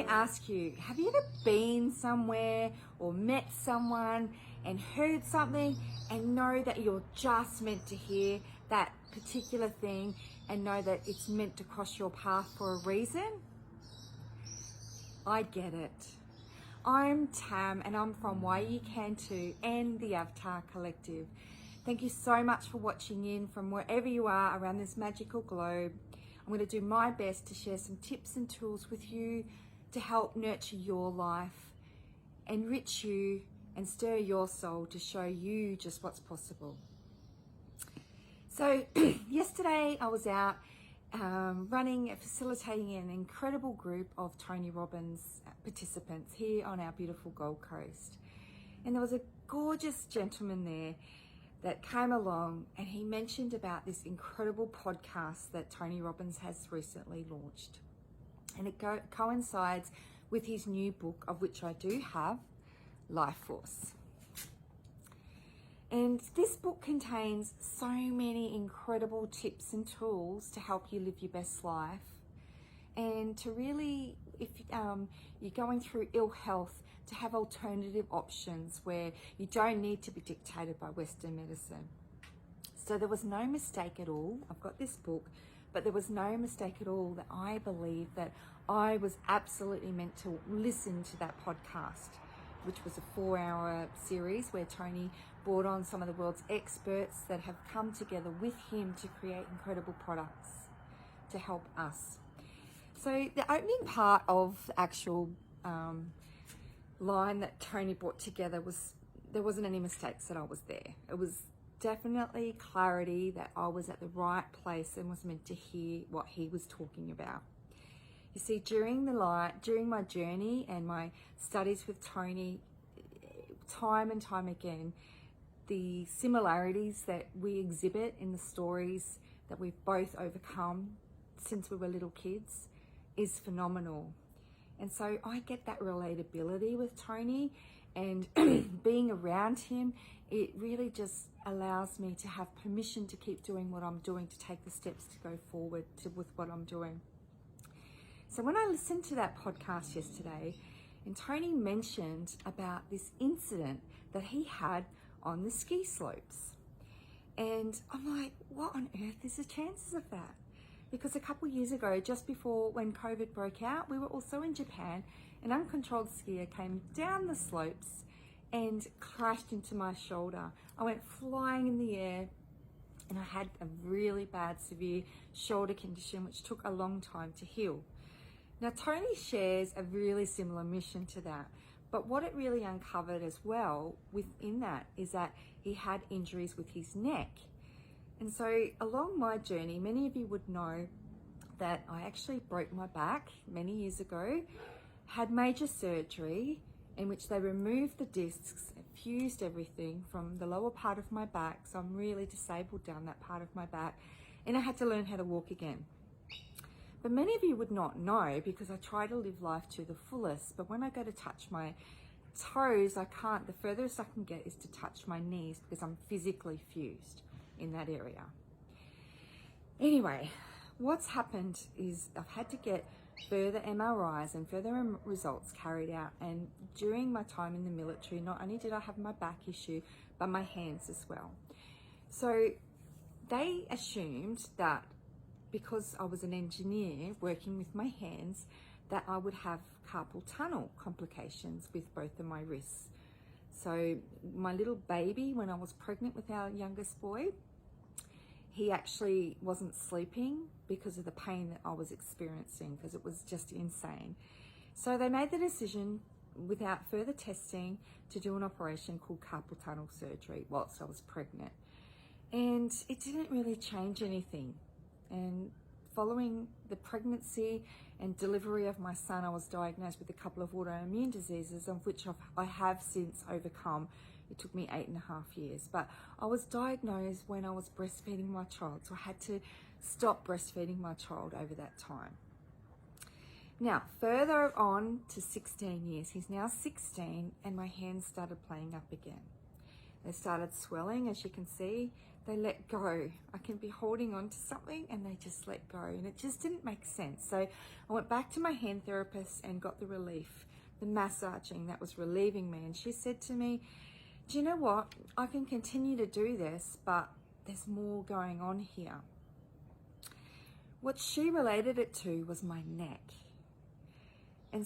me ask you, have you ever been somewhere or met someone and heard something and know that you're just meant to hear that particular thing and know that it's meant to cross your path for a reason? I get it. I'm Tam and I'm from Why You Can Too and the Avatar Collective. Thank you so much for watching in from wherever you are around this magical globe. I'm going to do my best to share some tips and tools with you to help nurture your life, enrich you and stir your soul to show you just what's possible. So yesterday I was out facilitating an incredible group of Tony Robbins participants here on our beautiful Gold Coast. And there was a gorgeous gentleman there that came along and he mentioned about this incredible podcast that Tony Robbins has recently launched. And it coincides with his new book, of which I do have, Life Force. And this book contains so many incredible tips and tools to help you live your best life. And to really, if you're going through ill health, to have alternative options where you don't need to be dictated by Western medicine. So there was no mistake at all. I've got this book, but there was no mistake at all that I believe that I was absolutely meant to listen to that podcast, which was a 4-hour series where Tony brought on some of the world's experts that have come together with him to create incredible products to help us. So the opening part of the actual line that Tony brought together was, there wasn't any mistakes that I was there. It was definitely clarity that I was at the right place and was meant to hear what he was talking about. You see, during my journey and my studies with Tony, time and time again, the similarities that we exhibit in the stories that we've both overcome since we were little kids is phenomenal. And so I get that relatability with Tony, and being around him, it really just allows me to have permission to keep doing what I'm doing, to take the steps to go forward with what I'm doing. So when I listened to that podcast yesterday, and Tony mentioned about this incident that he had on the ski slopes. And I'm like, what on earth is the chances of that? Because a couple of years ago, just before when COVID broke out, we were also in Japan. An uncontrolled skier came down the slopes and crashed into my shoulder. I went flying in the air and I had a really bad, severe shoulder condition, which took a long time to heal. Now, Tony shares a really similar mission to that. But what it really uncovered as well within that is that he had injuries with his neck. And so along my journey, many of you would know that I actually broke my back many years ago, had major surgery in which they removed the discs, fused everything from the lower part of my back. So I'm really disabled down that part of my back, and I had to learn how to walk again. But many of you would not know because I try to live life to the fullest. But when I go to touch my toes, I can't. The furthest I can get is to touch my knees because I'm physically fused in that area. Anyway, what's happened is I've had to get further MRIs and further results carried out. And during my time in the military, not only did I have my back issue, but my hands as well. So they assumed that because I was an engineer working with my hands, that I would have carpal tunnel complications with both of my wrists. So my little baby, when I was pregnant with our youngest boy, he actually wasn't sleeping because of the pain that I was experiencing, because it was just insane. So they made the decision, without further testing, to do an operation called carpal tunnel surgery whilst I was pregnant. And it didn't really change anything. And following the pregnancy and delivery of my son, I was diagnosed with a couple of autoimmune diseases, of which I have since overcome. It took me 8.5 years, but I was diagnosed when I was breastfeeding my child, so I had to stop breastfeeding my child over that time. Now, further on to 16 years, he's now 16, and my hands started playing up again. They started swelling, as you can see. they let go. I can be holding on to something and they just let go, and it just didn't make sense. So I went back to my hand therapist and got the relief, the massaging that was relieving me. And she said to me, do you know what? I can continue to do this, but there's more going on here. What she related it to was my neck. And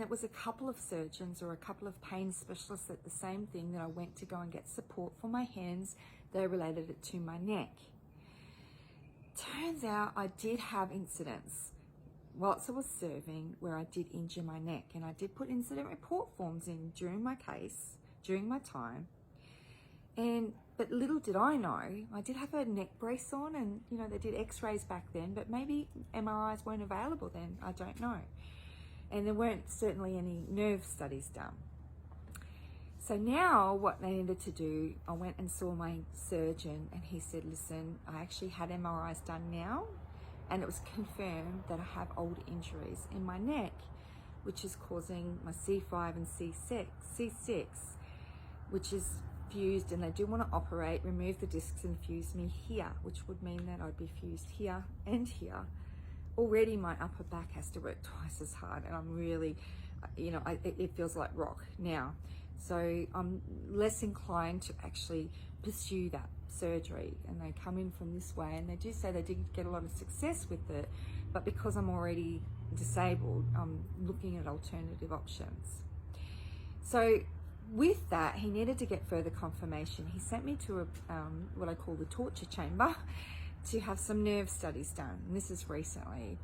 there was a couple of surgeons or a couple of pain specialists at the same thing that I went to go and get support for my hands. They related it to my neck. Turns out I did have incidents whilst I was serving where I did injure my neck, and I did put incident report forms in during my case, during my time. But little did I know, I did have a neck brace on, and you know, they did x-rays back then, but maybe MRIs weren't available then, I don't know. And there weren't certainly any nerve studies done. So now what they needed to do, I went and saw my surgeon, and he said, listen, I actually had MRIs done now, and it was confirmed that I have old injuries in my neck, which is causing my C5 and C6, which is fused, and they do want to operate, remove the discs and fuse me here, which would mean that I'd be fused here and here. Already my upper back has to work twice as hard, and I'm really, you know, it feels like rock now. So I'm less inclined to actually pursue that surgery, and they come in from this way, and they do say they did get a lot of success with it, but because I'm already disabled, I'm looking at alternative options. So with that, he needed to get further confirmation. He sent me to what I call the torture chamber to have some nerve studies done, and this is recently.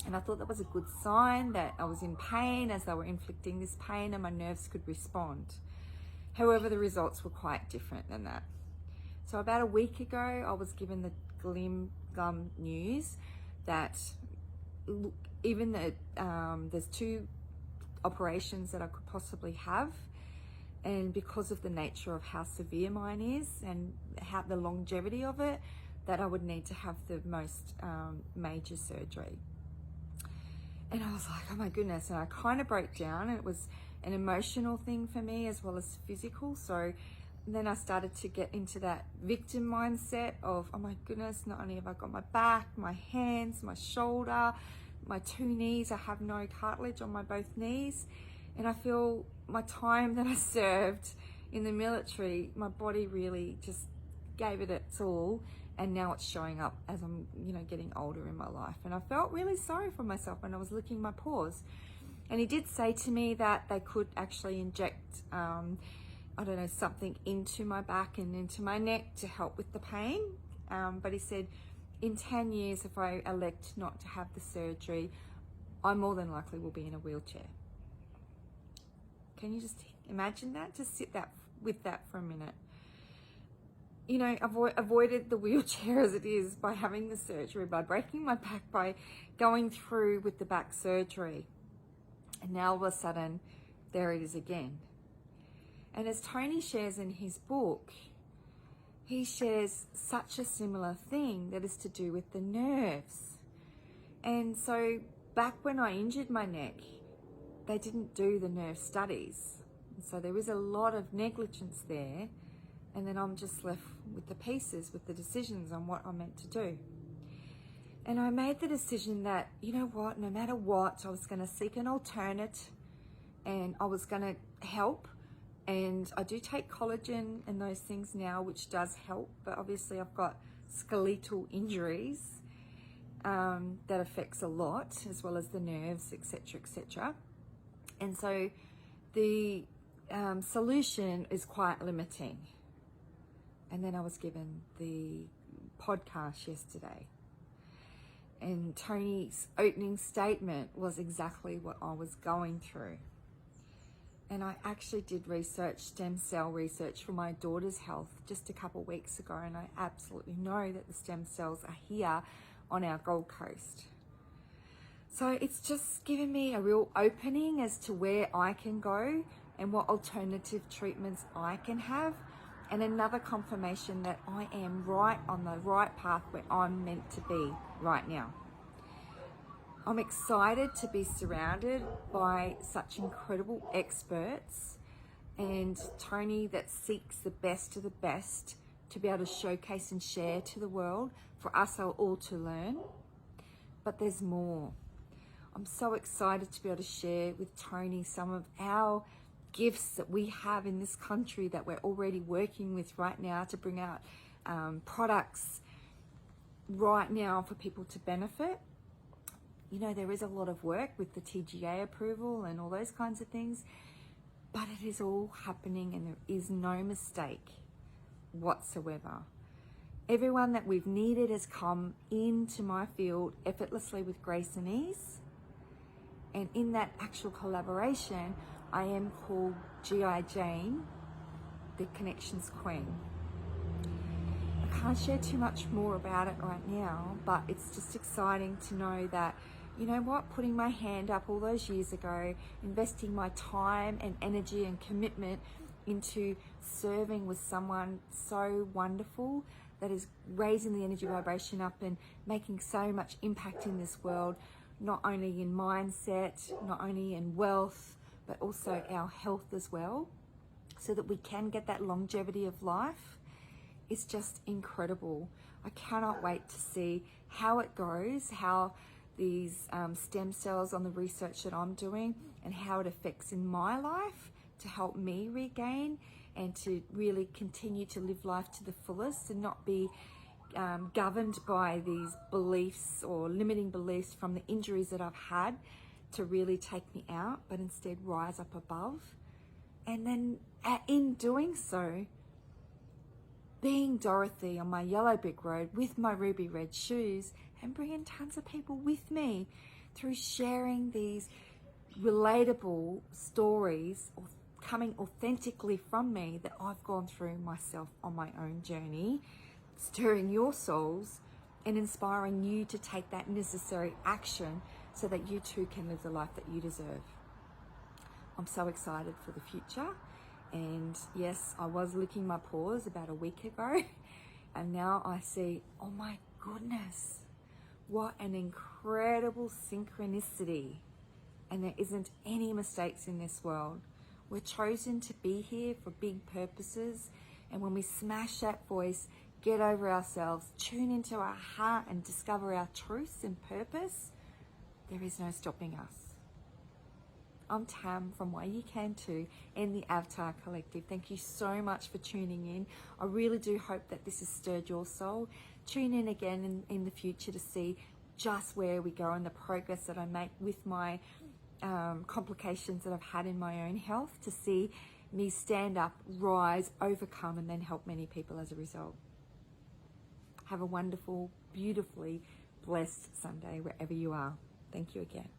And I thought that was a good sign that I was in pain as they were inflicting this pain and my nerves could respond. However, the results were quite different than that. So about a week ago, I was given the glum news that even though there's 2 operations that I could possibly have, and because of the nature of how severe mine is and how the longevity of it, that I would need to have the most major surgery. And I was like, oh my goodness, and I kind of broke down, and it was an emotional thing for me as well as physical. So then I started to get into that victim mindset of, oh my goodness, not only have I got my back, my hands, my shoulder, my 2 knees, I have no cartilage on my both knees. And I feel my time that I served in the military, my body really just gave it its all. And now it's showing up as I'm, you know, getting older in my life. And I felt really sorry for myself when I was licking my paws. And he did say to me that they could actually inject, I don't know, something into my back and into my neck to help with the pain. But he said, in 10 years, if I elect not to have the surgery, I more than likely will be in a wheelchair. Can you just imagine that? Just sit with that for a minute. You know, avoided the wheelchair as it is by having the surgery, by breaking my back, by going through with the back surgery. And now all of a sudden, there it is again. And as Tony shares in his book, he shares such a similar thing that is to do with the nerves. And so back when I injured my neck, they didn't do the nerve studies. And so there is a lot of negligence there. And then I'm just left with the pieces, with the decisions on what I'm meant to do. And I made the decision that, you know what, no matter what, I was going to seek an alternate, and I was going to help. And I do take collagen and those things now, which does help. But obviously I've got skeletal injuries that affects a lot, as well as the nerves, etc., etc. And so the solution is quite limiting. And then I was given the podcast yesterday. And Tony's opening statement was exactly what I was going through. And I actually did stem cell research for my daughter's health just a couple of weeks ago. And I absolutely know that the stem cells are here on our Gold Coast. So it's just given me a real opening as to where I can go and what alternative treatments I can have. And another confirmation that I am right on the right path where I'm meant to be right now. I'm excited to be surrounded by such incredible experts and Tony that seeks the best of the best to be able to showcase and share to the world, for us all to learn. But there's more. I'm so excited to be able to share with Tony some of our gifts that we have in this country that we're already working with right now to bring out products right now for people to benefit. You know, there is a lot of work with the TGA approval and all those kinds of things, but it is all happening and there is no mistake whatsoever. Everyone that we've needed has come into my field effortlessly with grace and ease. And in that actual collaboration, I am called G.I. Jane, the Connections Queen. I can't share too much more about it right now, but it's just exciting to know that, you know what, putting my hand up all those years ago, investing my time and energy and commitment into serving with someone so wonderful that is raising the energy vibration up and making so much impact in this world, not only in mindset, not only in wealth, but also our health as well, so that we can get that longevity of life. It's just incredible. I cannot wait to see how it goes, how these stem cells on the research that I'm doing and how it affects in my life to help me regain and to really continue to live life to the fullest and not be governed by these beliefs or limiting beliefs from the injuries that I've had to really take me out, but instead rise up above. And then in doing so, being Dorothy on my yellow brick road with my ruby red shoes and bringing tons of people with me through sharing these relatable stories or coming authentically from me that I've gone through myself on my own journey, stirring your souls and inspiring you to take that necessary action so that you too can live the life that you deserve. I'm so excited for the future. And yes, I was licking my paws about a week ago, and now I see, oh my goodness, what an incredible synchronicity. And there isn't any mistakes in this world. We're chosen to be here for big purposes. And when we smash that voice, get over ourselves, tune into our heart and discover our truths and purpose, there is no stopping us. I'm Tam from Why You Can Too and the Avatar Collective. Thank you so much for tuning in. I really do hope that this has stirred your soul. Tune in again in the future to see just where we go and the progress that I make with my complications that I've had in my own health, to see me stand up, rise, overcome, and then help many people as a result. Have a wonderful, beautifully blessed Sunday wherever you are. Thank you again.